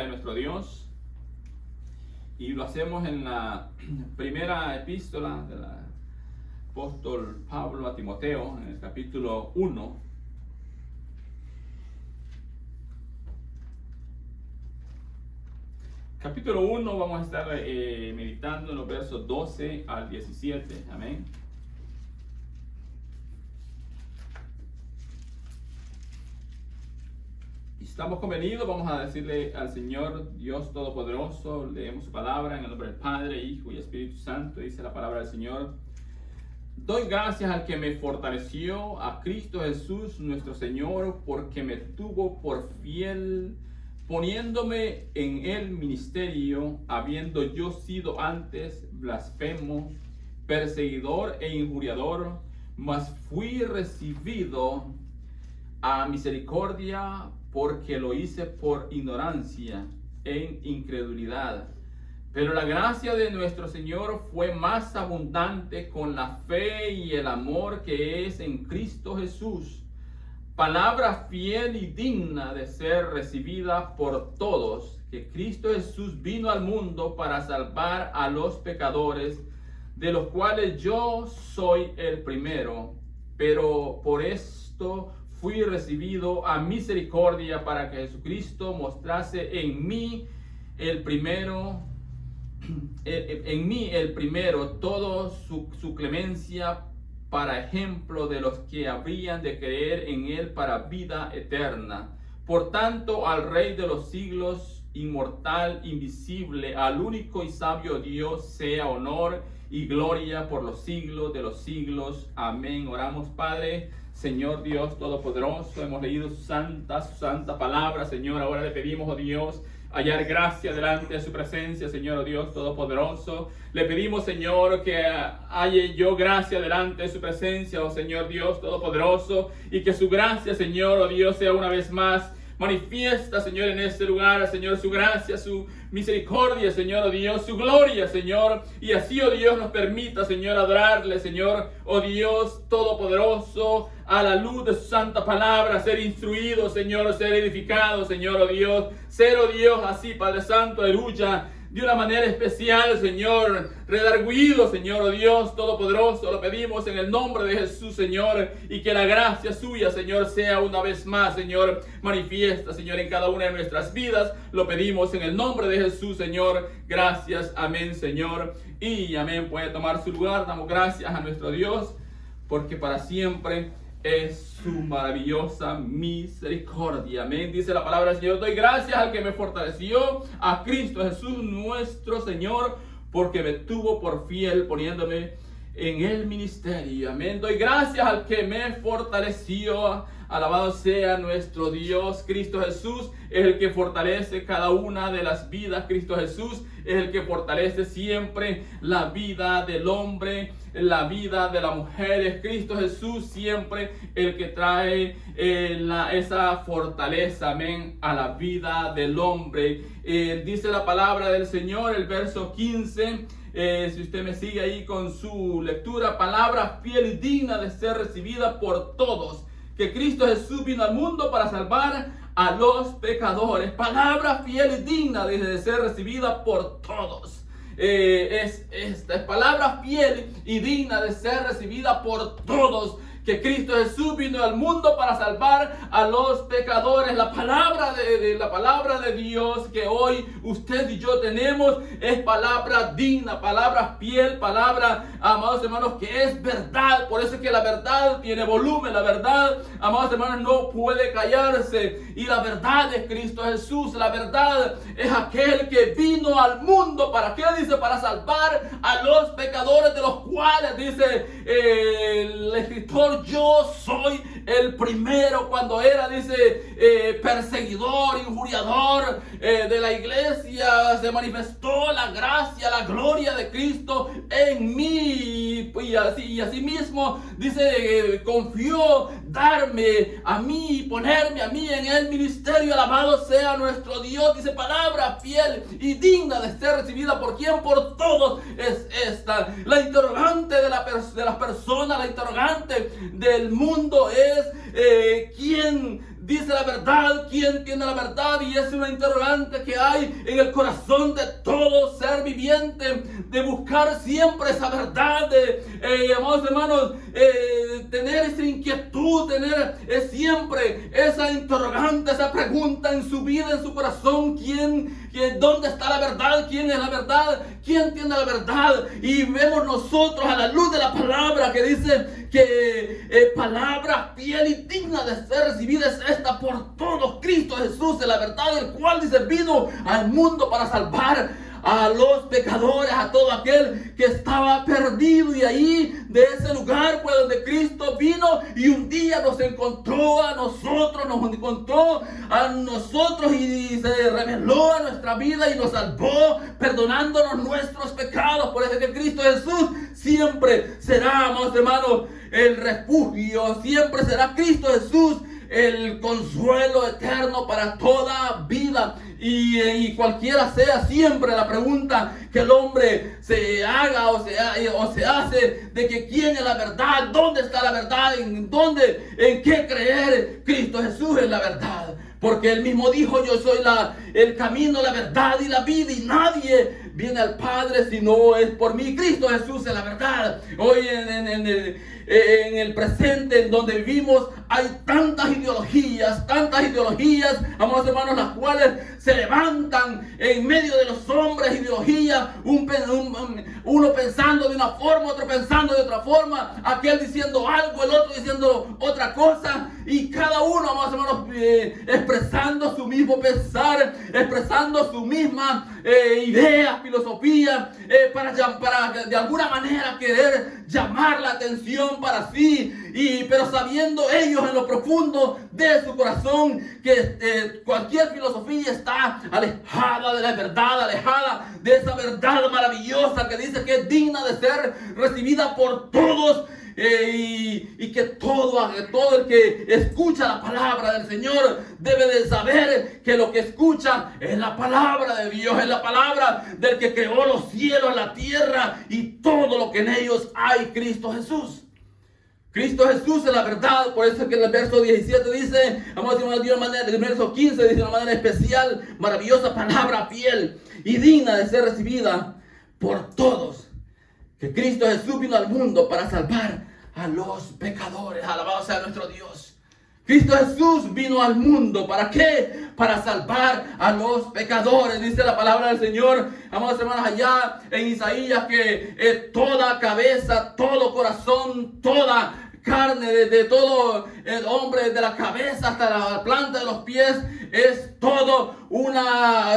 nuestro Dios. Y lo hacemos en la primera epístola del apóstol Pablo a Timoteo, en el capítulo 1. Capítulo 1, vamos a estar meditando en los versos 12 al 17. Amén. Estamos convenidos, vamos a decirle al Señor Dios Todopoderoso, leemos su palabra en el nombre del Padre, Hijo y Espíritu Santo. Dice la palabra del Señor: doy gracias al que me fortaleció, a Cristo Jesús nuestro Señor, porque me tuvo por fiel, poniéndome en el ministerio, habiendo yo sido antes blasfemo, perseguidor e injuriador, mas fui recibido a misericordia, porque lo hice por ignorancia en incredulidad. Pero la gracia de nuestro Señor fue más abundante con la fe y el amor que es en Cristo Jesús. Palabra fiel y digna de ser recibida por todos, que Cristo Jesús vino al mundo para salvar a los pecadores, de los cuales yo soy el primero. Pero por esto fui recibido a misericordia, para que Jesucristo mostrase en mí el primero, todo su clemencia, para ejemplo de los que habrían de creer en él para vida eterna. Por tanto, al Rey de los siglos, inmortal, invisible, al único y sabio Dios, sea honor y gloria por los siglos de los siglos. Amén. Oramos. Padre, Señor Dios Todopoderoso, hemos leído su santa palabra, Señor. Ahora le pedimos, oh Dios, hallar gracia delante de su presencia, Señor, oh Dios Todopoderoso. Le pedimos, Señor, que halle yo gracia delante de su presencia, oh Señor Dios Todopoderoso, y que su gracia, Señor, oh Dios, sea una vez más manifiesta, Señor, en este lugar, Señor, su gracia, su misericordia, Señor, oh Dios, su gloria, Señor, y así, oh Dios, nos permita, Señor, adorarle, Señor, oh Dios Todopoderoso, a la luz de su santa palabra, ser instruido, Señor, ser edificado, Señor, oh Dios, ser, oh Dios, así, Padre Santo, aleluya, de una manera especial, Señor, redarguido, Señor, oh Dios Todopoderoso, lo pedimos en el nombre de Jesús, Señor, y que la gracia suya, Señor, sea una vez más, Señor, manifiesta, Señor, en cada una de nuestras vidas. Lo pedimos en el nombre de Jesús, Señor. Gracias, amén, Señor, y amén. Puede tomar su lugar. Damos gracias a nuestro Dios, porque para siempre es su maravillosa misericordia. Amén. Dice la palabra del Señor: doy gracias al que me fortaleció, a Cristo Jesús nuestro Señor, porque me tuvo por fiel, poniéndome en el ministerio. Amén. Doy gracias al que me fortaleció. Alabado sea nuestro Dios. Cristo Jesús es el que fortalece cada una de las vidas. Cristo Jesús es el que fortalece siempre la vida del hombre, la vida de la mujer. Es Cristo Jesús siempre el que trae esa fortaleza, amén, a la vida del hombre. Dice la palabra del Señor, el verso 15. Si usted me sigue ahí con su lectura: palabra fiel y digna de ser recibida por todos, que Cristo Jesús vino al mundo para salvar a los pecadores. Palabra fiel y digna de ser recibida por todos. Esta es palabra fiel y digna de ser recibida por todos, que Cristo Jesús vino al mundo para salvar a los pecadores. La palabra de Dios que hoy usted y yo tenemos es palabra digna, palabra fiel, palabra, amados hermanos, que es verdad. Por eso es que la verdad tiene volumen. La verdad, amados hermanos, no puede callarse. Y la verdad es Cristo Jesús. La verdad es aquel que vino al mundo. ¿Para qué? Dice: para salvar a los pecadores, de los cuales, dice el escritor, yo soy el primero. Cuando era, dice, perseguidor, injuriador de la iglesia, se manifestó la gracia, la gloria de Cristo en mí. Y así mismo, dice, confió darme a mí, ponerme a mí en el ministerio. Alabado sea nuestro Dios. Dice: palabra fiel y digna de ser recibida por quien, por todos, es esta. La interrogante de las personas, la interrogante del mundo es ¿quién dice la verdad. ¿Quién tiene la verdad? Y es una interrogante que hay en el corazón de todo ser viviente, de buscar siempre esa verdad, amados hermanos, tener esa inquietud, tener siempre esa interrogante, esa pregunta en su vida, en su corazón. ¿Dónde está la verdad? ¿Quién es la verdad? ¿Quién tiene la verdad? Y vemos nosotros a la luz de la palabra que dice que palabra fiel y digna de ser recibida es esta por todos. Cristo Jesús es la verdad, el cual dice vino al mundo para salvar a los pecadores, a todo aquel que estaba perdido. Y ahí, de ese lugar fue donde Cristo vino y un día nos encontró a nosotros, y se reveló a nuestra vida y nos salvó, perdonándonos nuestros pecados. Por eso que Cristo Jesús siempre será, amados hermanos, el refugio, siempre será Cristo Jesús el consuelo eterno para toda vida. Y cualquiera sea siempre la pregunta que el hombre se haga o se hace de que quién es la verdad, dónde está la verdad, en qué creer. Cristo Jesús es la verdad, porque él mismo dijo: yo soy el camino, la verdad y la vida, y nadie viene al Padre si no es por mí. Cristo Jesús es la verdad. Hoy en el presente en donde vivimos hay tantas ideologías, amados hermanos, las cuales se levantan en medio de los hombres. Ideologías, uno pensando de una forma, otro pensando de otra forma, aquel diciendo algo, el otro diciendo otra cosa, y cada uno, amados hermanos, expresando su mismo pensar, expresando su misma idea, filosofía, para de alguna manera querer llamar la atención para sí, pero sabiendo ellos en lo profundo de su corazón que cualquier filosofía está alejada de la verdad, alejada de esa verdad maravillosa que dice que es digna de ser recibida por todos. Y que todo el que escucha la palabra del Señor debe de saber que lo que escucha es la palabra de Dios, es la palabra del que creó los cielos, la tierra y todo lo que en ellos hay. Cristo Jesús. Cristo Jesús es la verdad. Por eso es que en el verso 17 dice, vamos a decir de una manera, el verso 15 dice de una manera especial, maravillosa palabra fiel y digna de ser recibida por todos, que Cristo Jesús vino al mundo para salvar a los pecadores. Alabado sea nuestro Dios. Cristo Jesús vino al mundo, ¿para qué? Para salvar a los pecadores. Dice la palabra del Señor, amados hermanos, allá en Isaías, que toda cabeza, todo corazón, toda carne, de todo el hombre, de la cabeza hasta la planta de los pies, es todo una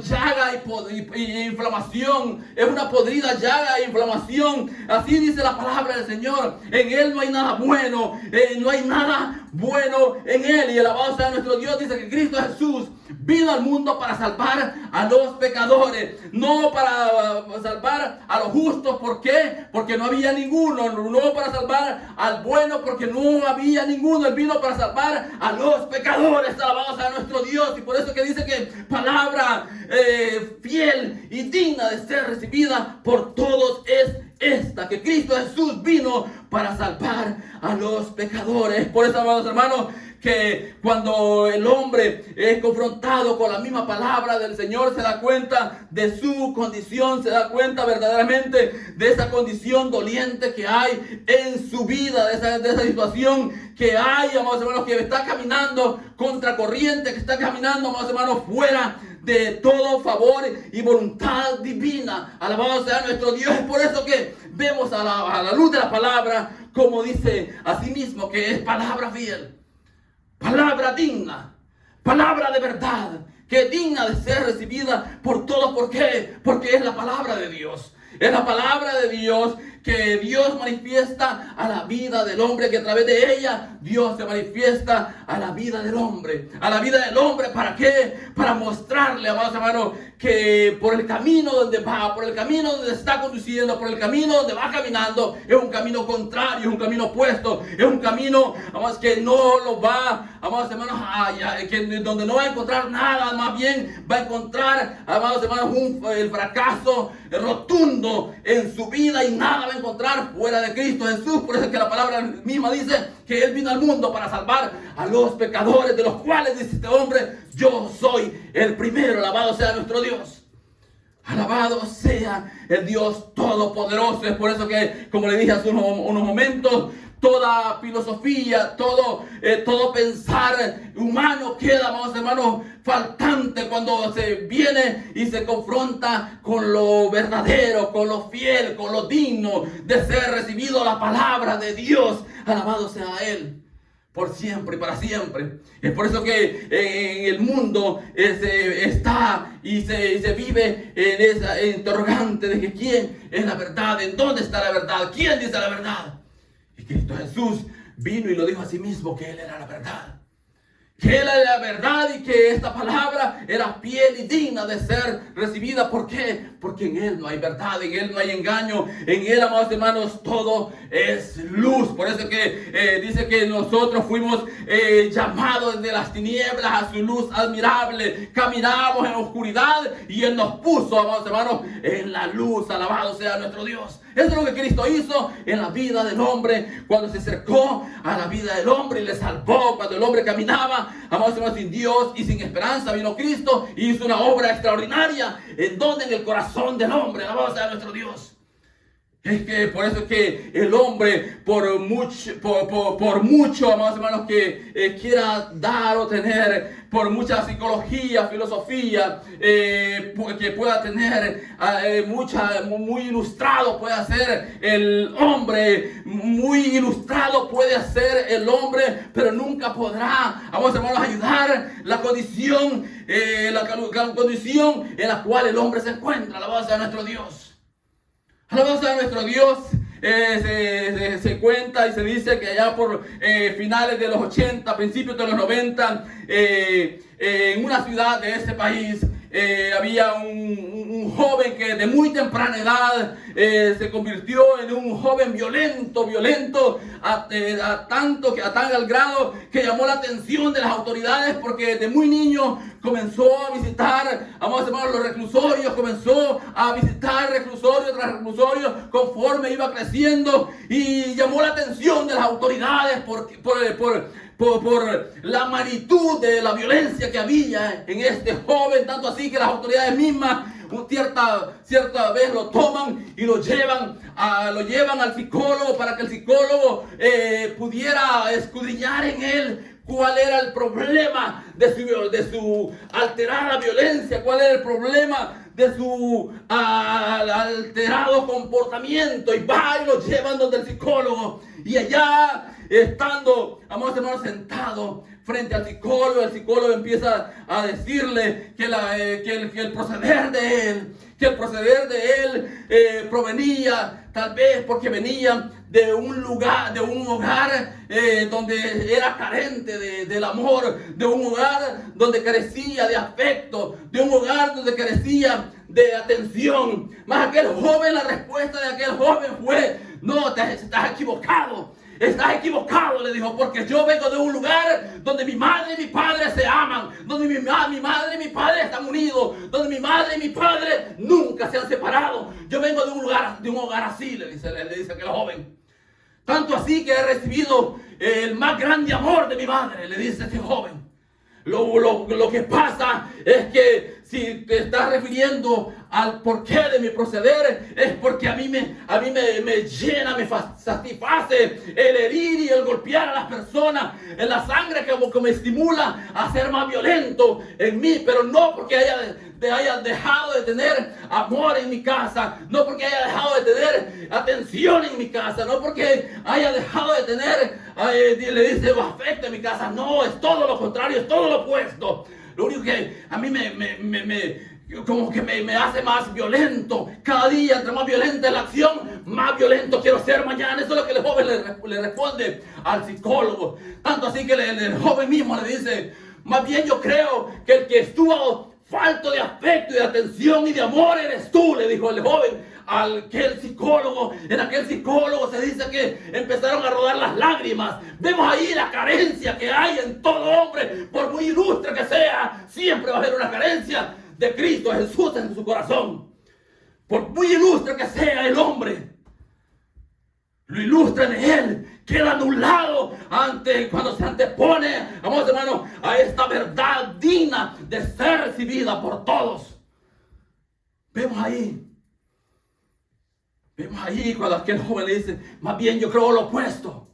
llaga y inflamación. Es una podrida llaga e inflamación. Así dice la palabra del Señor. En Él no hay nada bueno, no hay nada bueno en Él. Y alabado sea nuestro Dios. Dice que Cristo Jesús vino al mundo para salvar a los pecadores, no para salvar a los justos. ¿Por qué? Porque no había ninguno. No para salvar al bueno, porque no había ninguno. Él vino para salvar a los pecadores. Alabado sea nuestro Dios. Y por eso que dice que palabra fiel y digna de ser recibida por todos es esta, que Cristo Jesús vino para salvar a los pecadores. Por eso, amados hermanos, que cuando el hombre es confrontado con la misma palabra del Señor, se da cuenta de su condición, se da cuenta verdaderamente de esa condición doliente que hay en su vida, de esa situación que hay, amados hermanos, que está caminando contra corriente, que está caminando, amados hermanos, fuera de todo favor y voluntad divina. Alabado sea nuestro Dios. Es por eso que vemos a la luz de la palabra, como dice a sí mismo, que es palabra fiel, palabra digna, palabra de verdad, que es digna de ser recibida por todos. ¿Por qué? Porque es la palabra de Dios. Es la palabra de Dios que Dios manifiesta a la vida del hombre, que a través de ella Dios se manifiesta a la vida del hombre. A la vida del hombre, ¿para qué? Para mostrarle, amados hermanos, que por el camino donde va, por el camino donde está conduciendo, por el camino donde va caminando, es un camino contrario, es un camino opuesto, es un camino, amados, que no lo va, amados hermanos, donde no va a encontrar nada, más bien va a encontrar, amados hermanos, el fracaso rotundo en su vida, y nada va a encontrar fuera de Cristo Jesús. Por eso es que la palabra misma dice que Él vino al mundo para salvar a los pecadores, de los cuales dice este hombre, yo soy el primero. Alabado sea nuestro Dios. Alabado sea el Dios Todopoderoso. Es por eso que, como le dije hace unos momentos, toda filosofía, todo pensar humano queda, amados hermanos, faltante cuando se viene y se confronta con lo verdadero, con lo fiel, con lo digno de ser recibido la palabra de Dios. Alabado sea Él por siempre y para siempre. Es por eso que en el mundo está y se vive en esa interrogante de que quién es la verdad, en dónde está la verdad, quién dice la verdad. Y Cristo Jesús vino y lo dijo a sí mismo que Él era la verdad. Que Él era la verdad y que esta palabra era fiel y digna de ser recibida. ¿Por qué? Porque en Él no hay verdad, en Él no hay engaño. En Él, amados hermanos, todo es luz. Por eso que dice que nosotros fuimos llamados de las tinieblas a su luz admirable. Caminamos en la oscuridad y Él nos puso, amados hermanos, en la luz. Alabado sea nuestro Dios. Eso es lo que Cristo hizo en la vida del hombre, cuando se acercó a la vida del hombre y le salvó. Cuando el hombre caminaba, amados hermanos, sin Dios y sin esperanza, vino Cristo y hizo una obra extraordinaria. ¿En donde? En el corazón del hombre. Alabado sea nuestro Dios. Es que por eso es que el hombre, por mucho, amados hermanos, que quiera dar o tener, por mucha psicología, filosofía, que pueda tener, muy ilustrado puede ser el hombre, muy ilustrado puede ser el hombre, pero nunca podrá, amados hermanos, ayudar la condición, la condición en la cual el hombre se encuentra. Alabado sea nuestro Dios. Alabado sea nuestro Dios. Se cuenta y se dice que allá por finales de los 80, principios de los 90, en una ciudad de ese país, había un joven que de muy temprana edad se convirtió en un joven violento a tal grado que llamó la atención de las autoridades, porque de muy niño comenzó a visitar, amados hermanos, los reclusorios, comenzó a visitar reclusorio tras reclusorio conforme iba creciendo, y llamó la atención de las autoridades por la magnitud de la violencia que había en este joven, tanto así que las autoridades mismas cierta vez lo toman y lo llevan al psicólogo, para que el psicólogo pudiera escudriñar en él cuál era el problema de su alterada violencia, cuál era el problema de su alterado comportamiento, y va y lo llevan donde el psicólogo, y allá estando, amados hermanos, sentado frente al psicólogo, el psicólogo empieza a decirle que el proceder de él provenía, tal vez porque venía de un hogar donde era carente del amor, de un hogar donde carecía de afecto, de un hogar donde carecía de atención. Mas la respuesta de aquel joven fue: no, estás equivocado. Estás equivocado, le dijo, porque yo vengo de un lugar donde mi madre y mi padre se aman, donde mi madre y mi padre están unidos, donde mi madre y mi padre nunca se han separado. Yo vengo de un hogar así, le dice aquel joven. Tanto así que he recibido el más grande amor de mi madre, le dice este joven. Lo que pasa es que si te estás refiriendo al porqué de mi proceder, es porque a mí me llena, me satisface el herir y el golpear a las personas, en la sangre que me estimula a ser más violento en mí, pero no porque haya dejado de tener amor en mi casa, no porque haya dejado de tener atención en mi casa, no porque haya dejado de tener, le dice, afecto en mi casa. No, es todo lo contrario, es todo lo opuesto. Lo único que a mí me hace más violento. Cada día, entre más violenta es la acción, más violento quiero ser mañana. Eso es lo que el joven le responde al psicólogo. Tanto así que el joven mismo le dice: más bien yo creo que el que estuvo falto de afecto y de atención y de amor eres tú, le dijo el joven en aquel psicólogo. Se dice que empezaron a rodar las lágrimas. Vemos ahí la carencia que hay en todo hombre, por muy ilustre que sea, siempre va a haber una carencia de Cristo Jesús en su corazón. Por muy ilustre que sea el hombre, lo ilustre de Él, queda anulado cuando se antepone, amados hermanos, a esta verdad digna de ser recibida por todos. Vemos ahí cuando aquel joven le dice, más bien yo creo lo opuesto.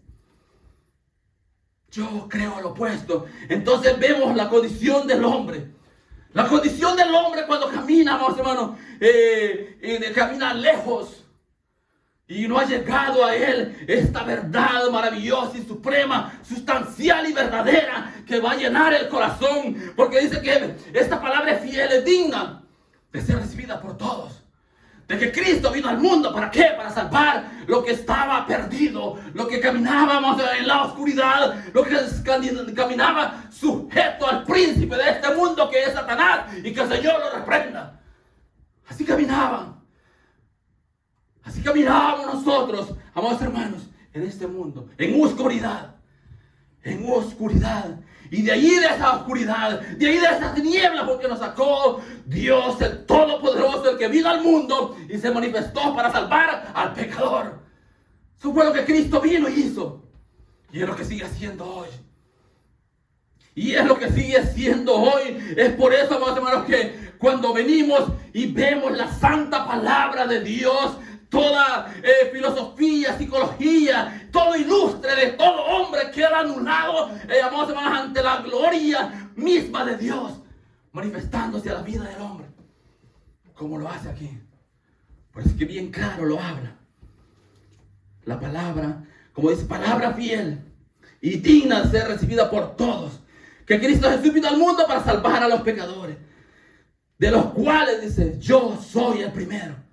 Yo creo lo opuesto. Entonces vemos la condición del hombre. La condición del hombre cuando camina, amados hermanos, camina lejos. Y no ha llegado a él esta verdad maravillosa y suprema, sustancial y verdadera que va a llenar el corazón. Porque dice que esta palabra es fiel, es digna de ser recibida por todos. De que Cristo vino al mundo, ¿para qué? Para salvar lo que estaba perdido, lo que caminábamos en la oscuridad, lo que caminaba sujeto al príncipe de este mundo que es Satanás, y que el Señor lo reprenda. Así caminaban. Así caminábamos nosotros, amados hermanos, en este mundo, en oscuridad. En oscuridad. Y de ahí de esa oscuridad, de ahí de esas tinieblas, porque nos sacó Dios, el Todopoderoso, el que vino al mundo y se manifestó para salvar al pecador. Eso fue lo que Cristo vino y hizo. Y es lo que sigue haciendo hoy. Y es lo que sigue siendo hoy. Es por eso, amados hermanos, que cuando venimos y vemos la santa palabra de Dios, toda filosofía, psicología, todo ilustre de todo hombre queda anulado, amados hermanos, ante la gloria misma de Dios, manifestándose a la vida del hombre, como lo hace aquí. Por eso es que bien claro lo habla. La palabra, como dice, palabra fiel y digna de ser recibida por todos, que Cristo Jesús vino al mundo para salvar a los pecadores, de los cuales dice, yo soy el primero.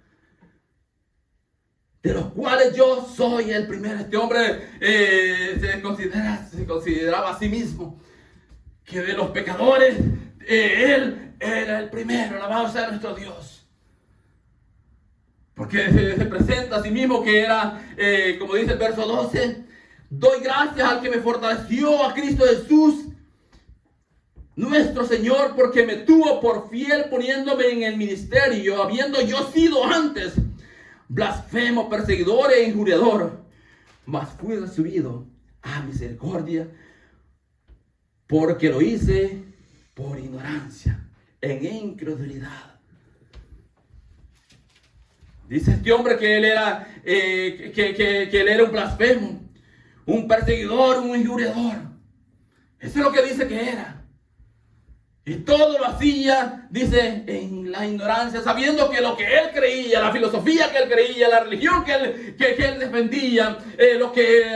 De los cuales yo soy el primero. Este hombre se consideraba a sí mismo que de los pecadores él era el primero. Alabado sea nuestro Dios. Porque se presenta a sí mismo que era, como dice el verso 12, doy gracias al que me fortaleció, a Cristo Jesús, nuestro Señor, porque me tuvo por fiel poniéndome en el ministerio, habiendo yo sido antes blasfemo, perseguidor e injuriador, mas fui recibido a misericordia, porque lo hice por ignorancia, en incredulidad. Dice este hombre que él era, que él era un blasfemo, un perseguidor, un injuriador. Eso es lo que dice que era. Y todo lo hacía, dice, en la ignorancia, sabiendo que lo que él creía, la filosofía que él creía, la religión que él defendía,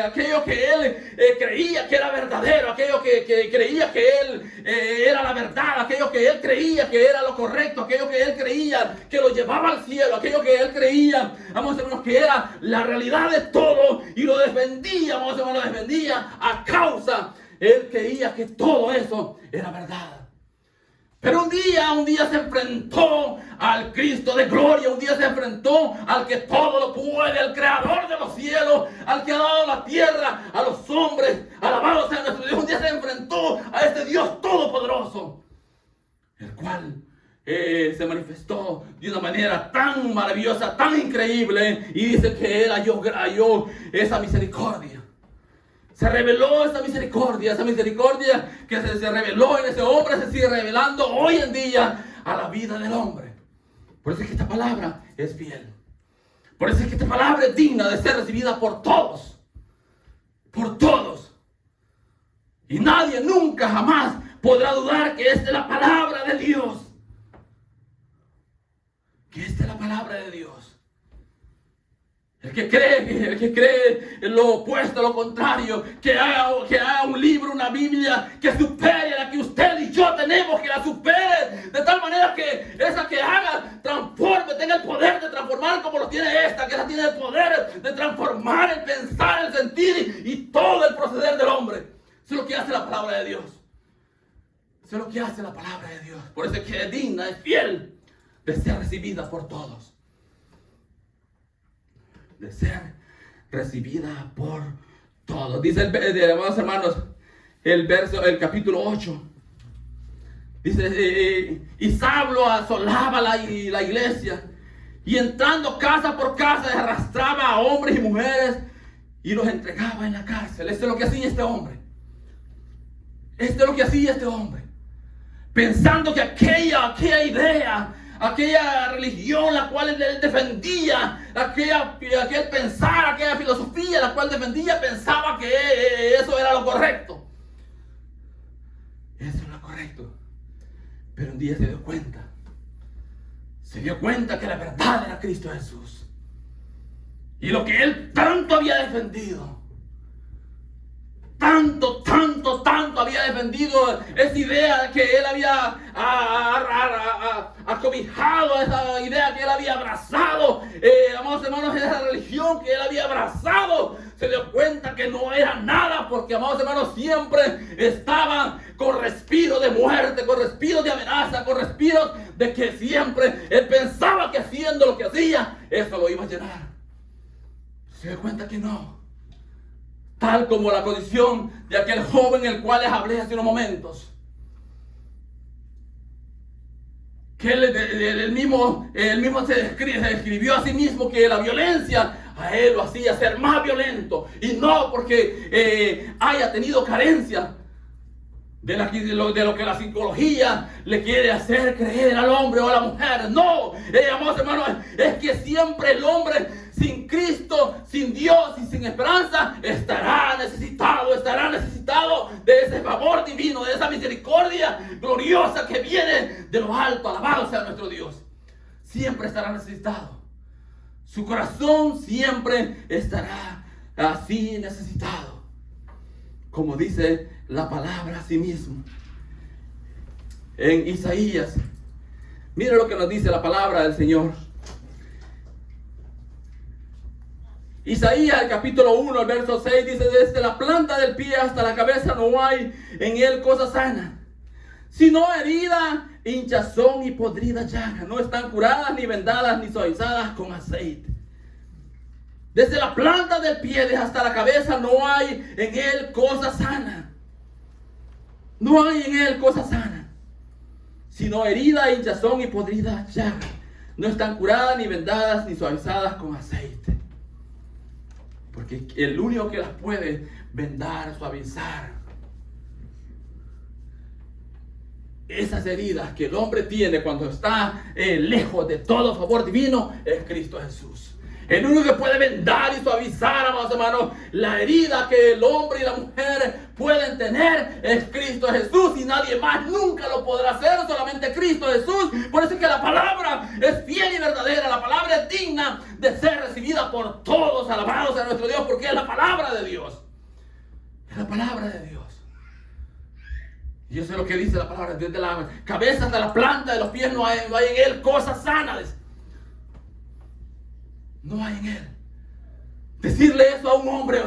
aquello que él creía que era verdadero, aquello que creía que él era la verdad, aquello que él creía que era lo correcto, aquello que él creía que lo llevaba al cielo, aquello que él creía, vamos a decirnos, que era la realidad de todo, y lo defendía, vamos a decirnos, lo defendía a causa, él creía que todo eso era verdad. Pero un día se enfrentó al Cristo de gloria, un día se enfrentó al que todo lo puede, al creador de los cielos, al que ha dado la tierra a los hombres, alabado sea nuestro Dios. Un día se enfrentó a este Dios todopoderoso, el cual se manifestó de una manera tan maravillosa, tan increíble, y dice que él halló esa misericordia. Se reveló esa misericordia que se reveló en ese hombre, se sigue revelando hoy en día a la vida del hombre. Por eso es que esta palabra es fiel. Por eso es que esta palabra es digna de ser recibida por todos. Por todos. Y nadie nunca jamás podrá dudar que esta es la palabra de Dios. Que esta es la palabra de Dios. El que cree en lo opuesto, lo contrario, que haga un libro, una Biblia que supere la que usted y yo tenemos, que la supere de tal manera que esa que haga transforme, tenga el poder de transformar como lo tiene esta, que esa tiene el poder de transformar el pensar, el sentir y todo el proceder del hombre. Eso es lo que hace la palabra de Dios. Eso es lo que hace la palabra de Dios. Por eso es que es digna, es fiel de ser recibida por todos. De ser recibida por todos. Dice amados hermanos, el capítulo 8. Dice, y Saulo asolaba la iglesia, y entrando casa por casa arrastraba a hombres y mujeres y los entregaba en la cárcel. Esto es lo que hacía este hombre. Esto es lo que hacía este hombre. Pensando que aquella idea, aquella religión la cual él defendía, aquel pensar, aquella filosofía la cual defendía, pensaba que eso era lo correcto. Eso es lo correcto. Pero un día se dio cuenta que la verdad era Cristo Jesús. Y lo que él tanto había defendido, tanto había defendido esa idea que él había acobijado, esa idea que él había abrazado, amados hermanos, esa religión que él había abrazado, se dio cuenta que no era nada, porque, amados hermanos, siempre estaban con respiro de muerte, con respiro de amenaza, con respiro de que siempre él pensaba que haciendo lo que hacía, eso lo iba a llenar. Se dio cuenta que no. Tal como la condición de aquel joven el cual les hablé hace unos momentos. Que él mismo se describió a sí mismo que la violencia a él lo hacía ser más violento. Y no porque haya tenido carencia de lo que la psicología le quiere hacer creer al hombre o a la mujer. No, amados hermanos, es que siempre el hombre sin Cristo, sin Dios y sin esperanza estará necesitado de ese favor divino, de esa misericordia gloriosa que viene de lo alto. Alabado sea nuestro Dios. Siempre estará necesitado. Su corazón siempre estará así necesitado. Como dice la palabra a sí mismo. En Isaías, mira lo que nos dice la palabra del Señor. Isaías, el capítulo 1, el verso 6, dice: desde la planta del pie hasta la cabeza no hay en él cosa sana, sino herida, hinchazón y podrida llaga. No están curadas, ni vendadas, ni suavizadas con aceite. Desde la planta del pie hasta la cabeza no hay en él cosa sana. No hay en él cosa sana, sino herida, hinchazón y podrida llaga. No están curadas, ni vendadas, ni suavizadas con aceite. Porque el único que las puede vendar, suavizar, esas heridas que el hombre tiene cuando está lejos de todo favor divino, es Cristo Jesús. El único que puede vendar y suavizar, amados hermanos, la herida que el hombre y la mujer pueden tener es Cristo Jesús, y nadie más nunca lo podrá hacer, solamente Cristo Jesús. Por eso es que la palabra es fiel y verdadera, la palabra es digna de ser recibida por todos. Alabados a nuestro Dios, porque es la palabra de Dios. Es la palabra de Dios. Y eso es lo que dice la palabra: desde la cabeza hasta la planta de los pies no hay en él cosas sanas. No hay en él. Decirle eso a un hombre,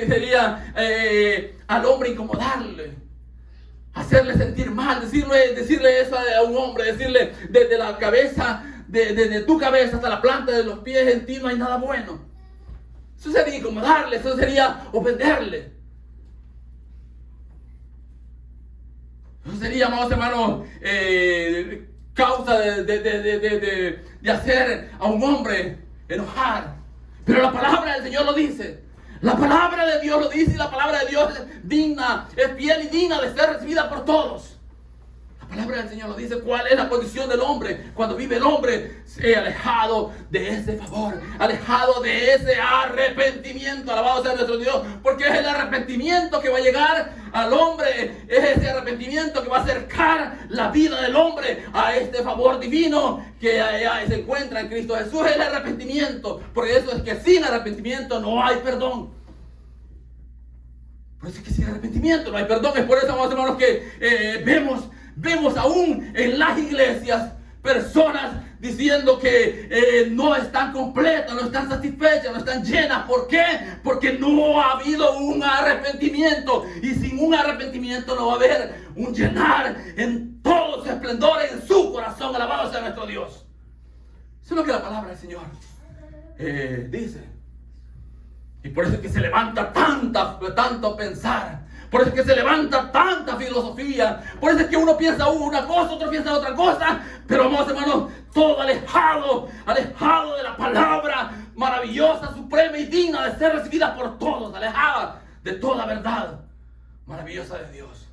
sería al hombre incomodarle, hacerle sentir mal, decirle eso a un hombre, decirle desde la cabeza, desde tu cabeza hasta la planta de los pies en ti no hay nada bueno. Eso sería incomodarle, eso sería ofenderle. Eso sería, amados hermanos, causa de hacer a un hombre enojar. Pero la palabra del Señor lo dice. La palabra de Dios lo dice, y la palabra de Dios es digna, es fiel y digna de ser recibida por todos. La palabra del Señor lo dice. ¿Cuál es la condición del hombre cuando vive el hombre alejado de ese favor, alejado de ese arrepentimiento? Alabado sea nuestro Dios, porque es el arrepentimiento que va a llegar al hombre, es ese arrepentimiento que va a acercar la vida del hombre a este favor divino que se encuentra en Cristo Jesús. Es el arrepentimiento, porque eso es que sin arrepentimiento no hay perdón. Por eso es que sin arrepentimiento no hay perdón. Es por eso, amados hermanos, que vemos aún en las iglesias personas diciendo que no están completas, no están satisfechas, no están llenas. ¿Por qué? Porque no ha habido un arrepentimiento, y sin un arrepentimiento no va a haber un llenar en todo su esplendor en su corazón. Alabado sea nuestro Dios. Eso es lo que la palabra del Señor dice. Y por eso es que se levanta tanto pensar, Por eso es que se levanta tanta filosofía. Por eso es que uno piensa una cosa, otro piensa otra cosa. Pero amados hermanos, todo alejado de la palabra maravillosa, suprema y digna de ser recibida por todos. Alejada de toda verdad maravillosa de Dios.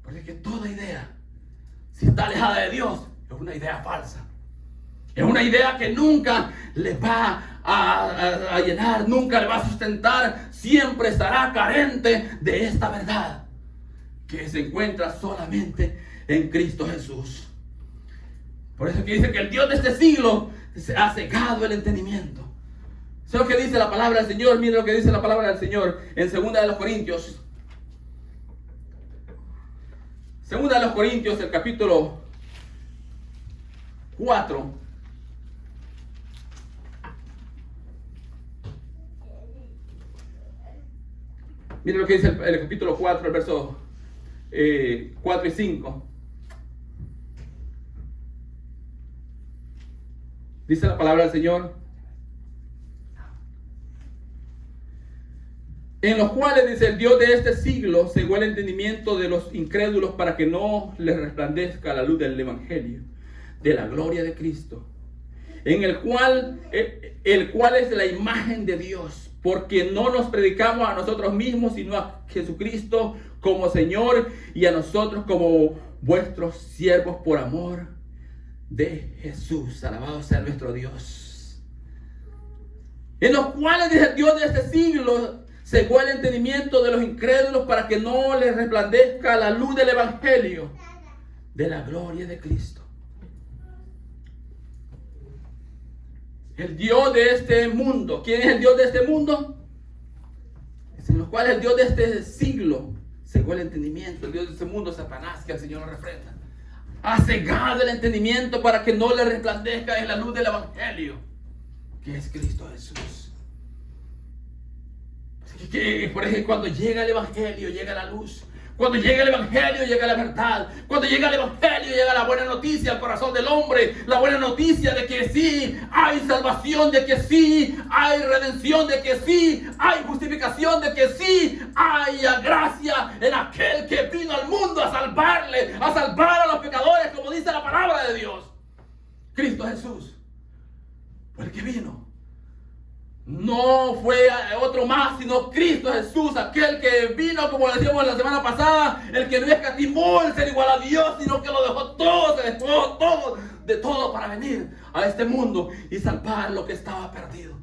Porque que toda idea, si está alejada de Dios, es una idea falsa. Es una idea que nunca le va a llenar, nunca le va a sustentar. Siempre estará carente de esta verdad que se encuentra solamente en Cristo Jesús. Por eso que dice que el Dios de este siglo se ha cegado el entendimiento. ¿Sabes lo que dice la palabra del Señor? Mira lo que dice la palabra del Señor en 2 de los Corintios. 2 de los Corintios, el capítulo 4. Mira lo que dice el capítulo 4, el verso 4 y 5. Dice la palabra del Señor: en los cuales, dice, el Dios de este siglo cegó el entendimiento de los incrédulos para que no les resplandezca la luz del Evangelio de la gloria de Cristo, en el cual es la imagen de Dios, porque no nos predicamos a nosotros mismos, sino a Jesucristo como Señor, y a nosotros como vuestros siervos por amor de Jesús. Alabado sea nuestro Dios. En los cuales, dice, el Dios de este siglo cegó el entendimiento de los incrédulos para que no les resplandezca la luz del Evangelio de la gloria de Cristo. El Dios de este mundo. ¿Quién es el Dios de este mundo? Es en los cuales el Dios de este siglo cegó el entendimiento. El Dios de este mundo, Satanás, que el Señor lo refrenda, ha cegado el entendimiento para que no le resplandezca en la luz del Evangelio, que es Cristo Jesús. Por ejemplo, cuando llega el Evangelio, llega la luz. Cuando llega el Evangelio, llega la verdad. Cuando llega el Evangelio, llega la buena noticia al corazón del hombre. La buena noticia de que sí hay salvación, de que sí hay redención, de que sí hay justificación, de que sí hay gracia en aquel que vino al mundo a salvarle, a salvar a los pecadores, como dice la palabra de Dios. Cristo Jesús fue el que vino. No fue otro más, sino Cristo Jesús, aquel que vino, como decíamos la semana pasada, el que no escatimó el ser igual a Dios, sino que lo dejó todo, se despojó todo, de todo para venir a este mundo y salvar lo que estaba perdido.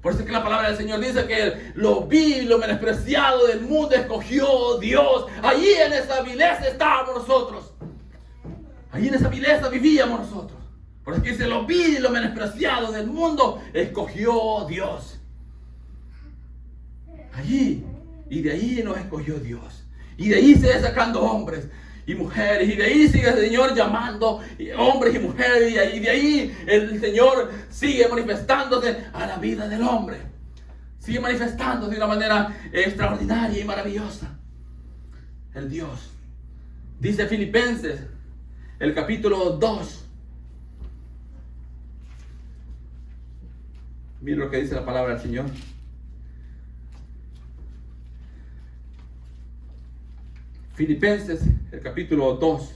Por eso es que la palabra del Señor dice que lo vil, lo menospreciado del mundo escogió Dios. Allí en esa vileza estábamos nosotros. Allí en esa vileza vivíamos nosotros. Por eso que dice, lo vil y lo menospreciado del mundo escogió Dios. Allí, y de ahí nos escogió Dios. Y de ahí sigue sacando hombres y mujeres. Y de ahí sigue el Señor llamando hombres y mujeres. Y de ahí el Señor sigue manifestándose a la vida del hombre. Sigue manifestándose de una manera extraordinaria y maravillosa. El Dios. Dice Filipenses, el capítulo 2. Mira lo que dice la palabra del Señor. Filipenses, el capítulo 2.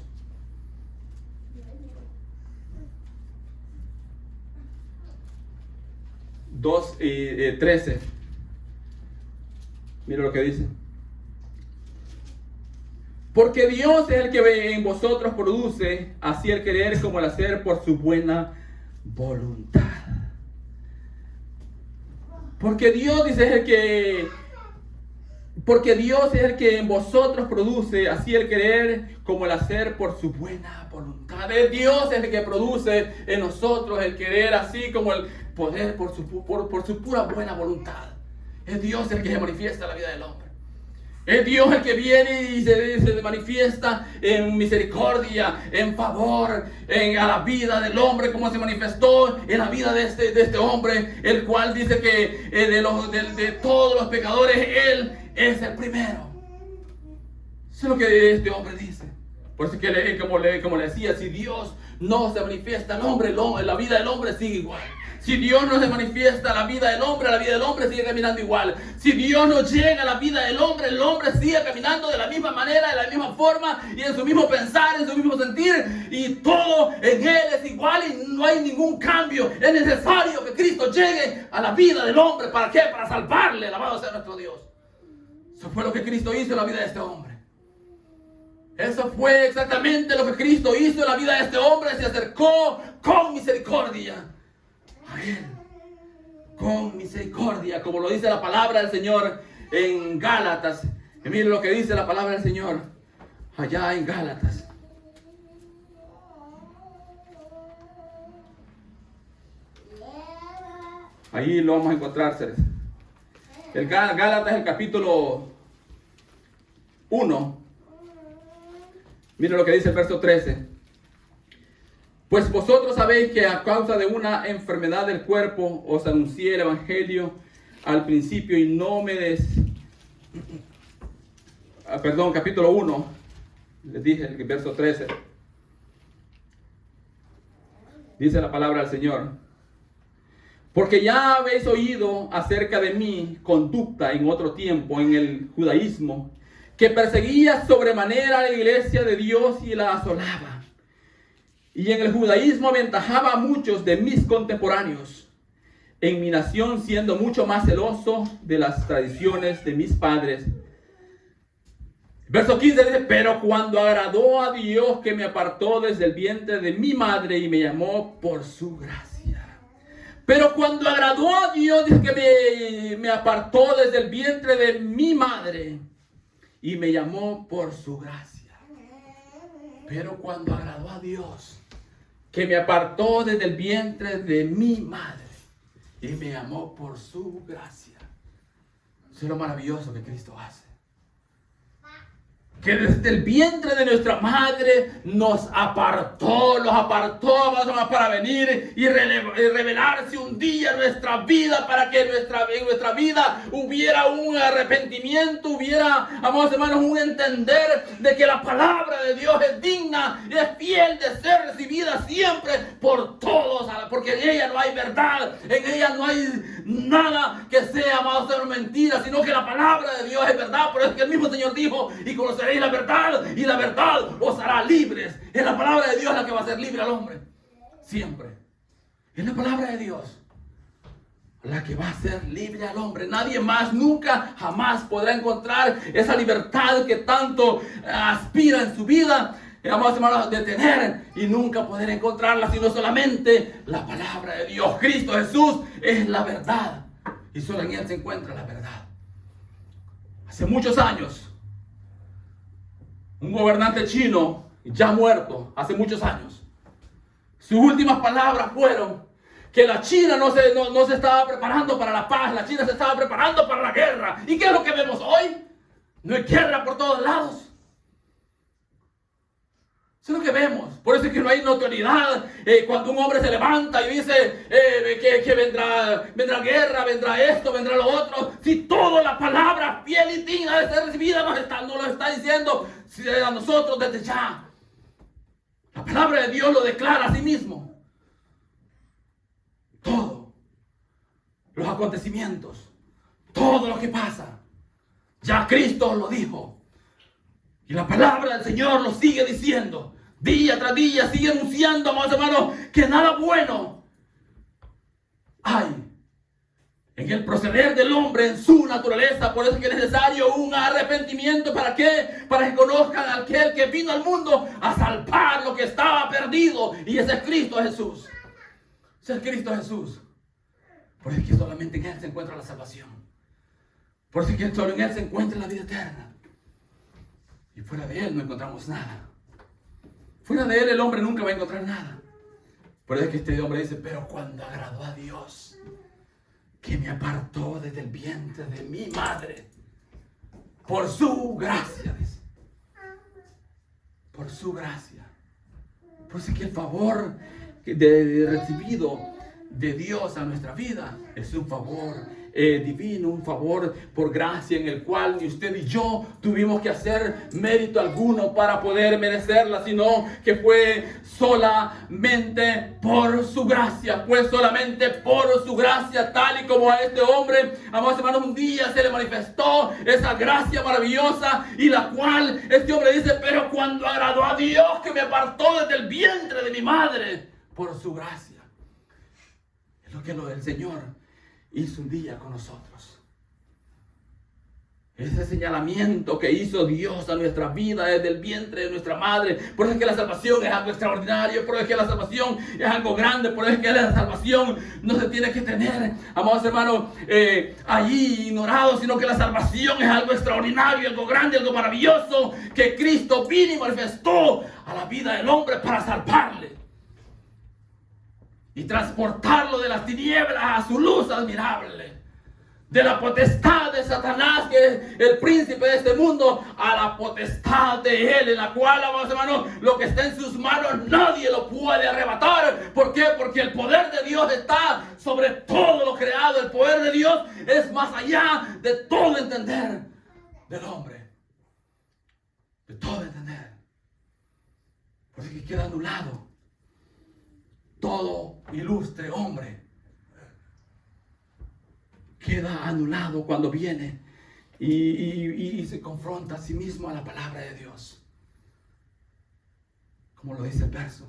Dos y 13. Mira lo que dice. Porque Dios es el que en vosotros produce así el querer como el hacer por su buena voluntad. Porque Dios dice porque Dios es el que en vosotros produce así el querer como el hacer por su buena voluntad. Es Dios el que produce en nosotros el querer así como el poder por su pura buena voluntad. Es Dios el que se manifiesta en la vida del hombre. Es Dios el que viene y se manifiesta en misericordia, en favor, a la vida del hombre, como se manifestó en la vida de este hombre, el cual dice que de todos los pecadores, Él es el primero. Eso es lo que este hombre dice. Por eso que como le decía, si Dios no se manifiesta al hombre, la vida del hombre sigue igual. Si Dios no se manifiesta a la vida del hombre sigue caminando igual. Si Dios no llega a la vida del hombre, el hombre sigue caminando de la misma manera, de la misma forma y en su mismo pensar, en su mismo sentir. Y todo en él es igual y no hay ningún cambio. Es necesario que Cristo llegue a la vida del hombre. ¿Para qué? Para salvarle. Alabado sea nuestro Dios. Eso fue lo que Cristo hizo en la vida de este hombre. Eso fue exactamente lo que Cristo hizo en la vida de este hombre. Se acercó con misericordia a él. Con misericordia, como lo dice la palabra del Señor en Gálatas. Y miren lo que dice la palabra del Señor allá en Gálatas. Ahí lo vamos a encontrar, seres. El Gálatas, el capítulo 1. Miren lo que dice el verso 13. Pues vosotros sabéis que a causa de una enfermedad del cuerpo os anuncié el evangelio al principio y no me capítulo 1. Les dije el verso 13. Dice la palabra del Señor. Porque ya habéis oído acerca de mi conducta en otro tiempo en el judaísmo, que perseguía sobremanera a la iglesia de Dios y la asolaba. Y en el judaísmo aventajaba a muchos de mis contemporáneos, en mi nación siendo mucho más celoso de las tradiciones de mis padres. Verso 15 dice, pero cuando agradó a Dios que me apartó desde el vientre de mi madre y me llamó por su gracia. Pero cuando agradó a Dios, dice que me apartó desde el vientre de mi madre y me llamó por su gracia. Pero cuando agradó a Dios, que me apartó desde el vientre de mi madre y me llamó por su gracia. Eso es lo maravilloso que Cristo hace. Que desde el vientre de nuestra madre nos apartó, para venir y revelarse un día en nuestra vida, para que en nuestra vida hubiera un arrepentimiento, hubiera, amados hermanos, un entender de que la palabra de Dios es digna y es fiel de ser recibida siempre por todos, porque en ella no hay verdad, en ella no hay nada que sea, amados hermanos, mentira, sino que la palabra de Dios es verdad. Por eso que el mismo Señor dijo, y conoceréis la verdad, y la verdad os hará libres. Es la palabra de Dios la que va a hacer libre al hombre. Siempre. Es la palabra de Dios la que va a hacer libre al hombre. Nadie más, nunca, jamás podrá encontrar esa libertad que tanto aspira en su vida. Amados hermanos, de tener y nunca poder encontrarla, sino solamente la palabra de Dios. Cristo Jesús es la verdad. Y solo en Él se encuentra la verdad. Hace muchos años, un gobernante chino, ya muerto, hace muchos años, sus últimas palabras fueron que la China no se estaba preparando para la paz, la China se estaba preparando para la guerra. ¿Y qué es lo que vemos hoy? No hay guerra por todos lados. Eso es lo que vemos. Por eso es que no hay notoriedad cuando un hombre se levanta y dice que vendrá guerra, vendrá esto, vendrá lo otro. Si toda la palabra fiel y digna de ser recibida nos lo está diciendo a nosotros desde ya. La palabra de Dios lo declara a sí mismo. Todo. Los acontecimientos. Todo lo que pasa. Ya Cristo lo dijo. Y la palabra del Señor lo sigue diciendo. Día tras día sigue anunciando, amados hermanos, que nada bueno hay en el proceder del hombre, en su naturaleza. Por eso es que es necesario un arrepentimiento. ¿Para qué? Para que conozcan a aquel que vino al mundo a salvar lo que estaba perdido. Y ese es Cristo Jesús. Ese es Cristo Jesús. Por eso es que solamente en Él se encuentra la salvación. Por eso es que solo en Él se encuentra la vida eterna. Y fuera de Él no encontramos nada. Fuera de Él el hombre nunca va a encontrar nada. Por eso es que este hombre dice, pero cuando agradó a Dios, que me apartó desde el vientre de mi madre, por su gracia, dice. Por su gracia. Por eso es que el favor recibido de Dios a nuestra vida es un favor divino, un favor por gracia en el cual ni usted y yo tuvimos que hacer mérito alguno para poder merecerla, sino que fue solamente por su gracia, fue solamente por su gracia, tal y como a este hombre, amados hermanos, un día se le manifestó esa gracia maravillosa, y la cual este hombre dice: pero cuando agradó a Dios que me apartó desde el vientre de mi madre, por su gracia. Es lo que el Señor hizo un día con nosotros. Ese señalamiento que hizo Dios a nuestra vida desde el vientre de nuestra madre. Por eso es que la salvación es algo extraordinario. Por eso es que la salvación es algo grande. Por eso es que la salvación no se tiene que tener, amados hermanos, allí ignorado, sino que la salvación es algo extraordinario, algo grande, algo maravilloso, que Cristo vino y manifestó a la vida del hombre para salvarle y transportarlo de las tinieblas a su luz admirable, de la potestad de Satanás, que es el príncipe de este mundo, a la potestad de Él, en la cual, amados hermanos, lo que está en sus manos nadie lo puede arrebatar. ¿Por qué? Porque el poder de Dios está sobre todo lo creado. El poder de Dios es más allá de todo entender del hombre, de todo entender. Por eso que queda anulado todo ilustre hombre. Queda anulado cuando viene y se confronta a sí mismo a la palabra de Dios. Como lo dice el verso,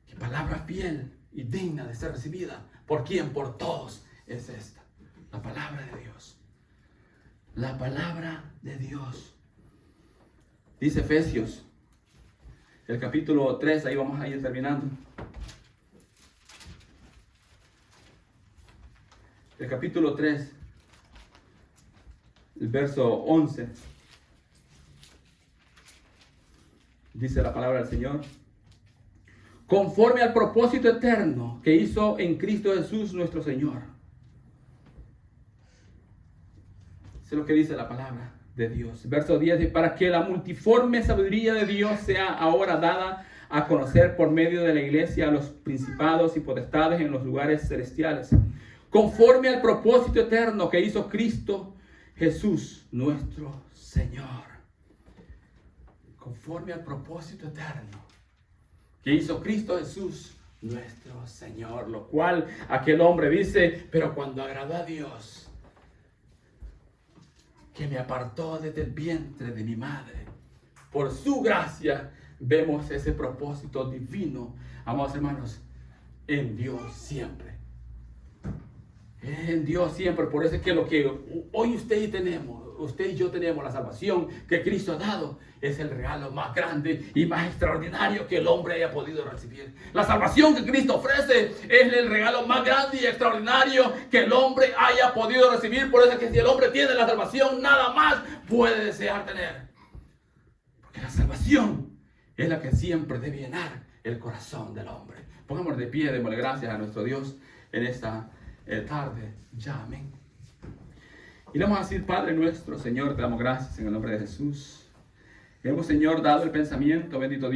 que palabra fiel y digna de ser recibida. ¿Por quién? Por todos es esta, la palabra de Dios. La palabra de Dios. Dice Efesios, el capítulo 3, ahí vamos a ir terminando. El capítulo 3, el verso 11, dice la palabra del Señor: conforme al propósito eterno que hizo en Cristo Jesús nuestro Señor. Eso es lo que dice la palabra de Dios. Verso 10, para que la multiforme sabiduría de Dios sea ahora dada a conocer por medio de la iglesia a los principados y potestades en los lugares celestiales, conforme al propósito eterno que hizo Cristo Jesús nuestro Señor. Conforme al propósito eterno que hizo Cristo Jesús nuestro Señor. Lo cual aquel hombre dice: pero cuando agradó a Dios que me apartó desde el vientre de mi madre, por su gracia vemos ese propósito divino, amados hermanos, en Dios siempre. En Dios siempre. Por eso es que lo que hoy usted y yo tenemos, la salvación que Cristo ha dado, es el regalo más grande y más extraordinario que el hombre haya podido recibir. La salvación que Cristo ofrece es el regalo más grande y extraordinario que el hombre haya podido recibir. Por eso es que si el hombre tiene la salvación, nada más puede desear tener. Porque la salvación es la que siempre debe llenar el corazón del hombre. Pongámonos de pie, démosle gracias a nuestro Dios en esta tarde, ya, amén. Y le vamos a decir: Padre nuestro, Señor, te damos gracias en el nombre de Jesús. Hemos, Señor, dado el pensamiento, bendito Dios.